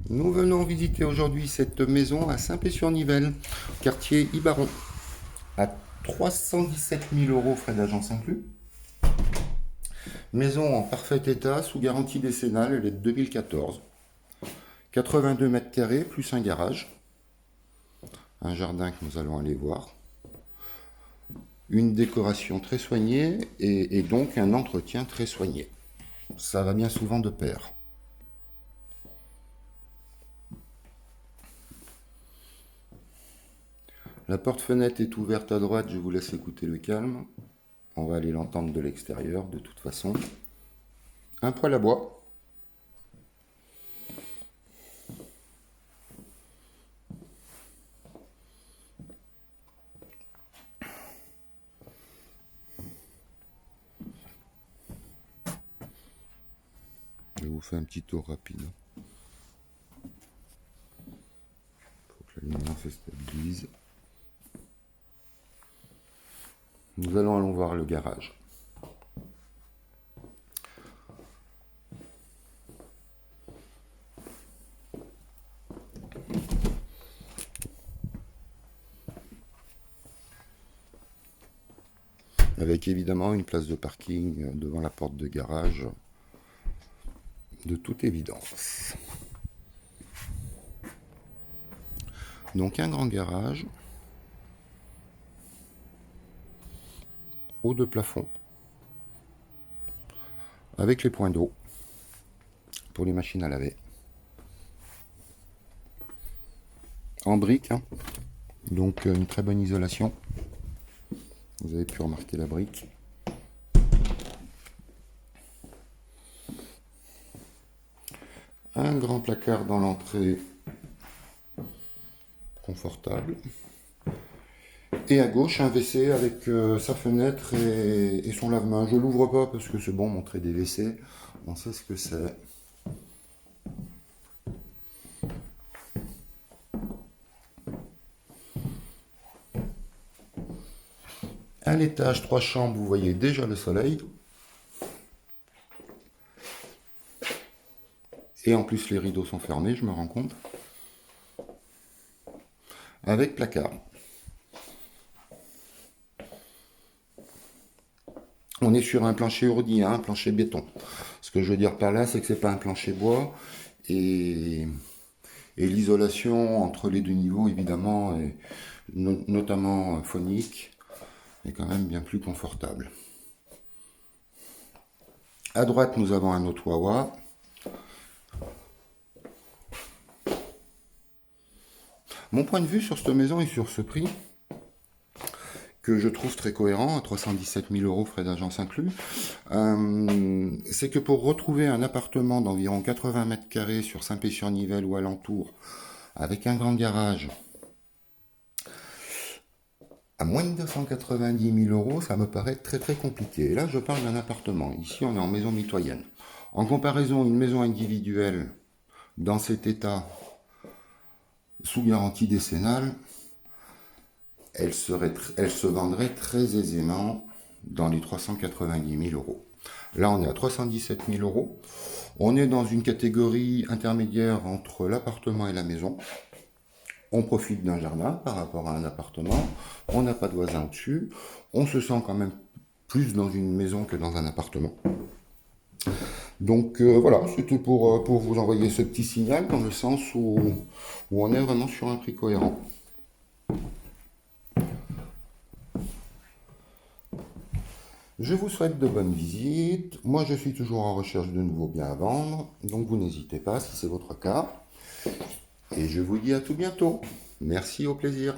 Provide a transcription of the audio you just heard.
Nous venons visiter aujourd'hui cette maison à Saint-Pé-sur-Nivelle, quartier Ibaron, à 317 000 euros frais d'agence inclus. Maison en parfait état, sous garantie décennale, elle est de 2014. 82 mètres carrés plus un garage. Un jardin que nous allons aller voir. Une décoration très soignée et donc un entretien très soigné. Ça va bien souvent de pair. La porte-fenêtre est ouverte à droite, je vous laisse écouter le calme. On va aller l'entendre de l'extérieur de toute façon. Un poêle à bois. Je vous fais un petit tour rapide pour que la lumière se stabilise. Nous allons voir le garage. Avec évidemment une place de parking devant la porte de garage, de toute évidence. Donc un grand garage, haut de plafond, avec les points d'eau pour les machines à laver. En brique, hein. Donc une très bonne isolation. Vous avez pu remarquer la brique. Un grand placard dans l'entrée, confortable. Et à gauche, un WC avec sa fenêtre et son lave-main. Je l'ouvre pas parce que c'est bon, montrer des WC. On sait ce que c'est. À l'étage, 3 chambres, vous voyez déjà le soleil. Et en plus, les rideaux sont fermés, je me rends compte. Avec placard. On est sur un plancher ourdi, hein, un plancher béton. Ce que je veux dire par là, c'est que c'est pas un plancher bois. Et l'isolation entre les deux niveaux, évidemment, et notamment phonique, est quand même bien plus confortable. À droite, nous avons un autre Wawa. Mon point de vue sur cette maison et sur ce prix, que je trouve très cohérent, à 317 000 euros frais d'agence inclus, c'est que pour retrouver un appartement d'environ 80 mètres carrés sur Saint-Pé-sur-Nivelle ou alentour, avec un grand garage, à moins de 290 000 euros, ça me paraît très très compliqué. Et là, je parle d'un appartement. Ici, on est en maison mitoyenne. En comparaison, une maison individuelle, dans cet état, sous garantie décennale, elle se vendrait très aisément dans les 390 000 euros. Là, on est à 317 000 euros. On est dans une catégorie intermédiaire entre l'appartement et la maison. On profite d'un jardin par rapport à un appartement. On n'a pas de voisin au-dessus. On se sent quand même plus dans une maison que dans un appartement. Donc voilà, c'était pour vous envoyer ce petit signal dans le sens où on est vraiment sur un prix cohérent. Je vous souhaite de bonnes visites. Moi, je suis toujours en recherche de nouveaux biens à vendre, donc vous n'hésitez pas si c'est votre cas. Et je vous dis à tout bientôt. Merci, au plaisir.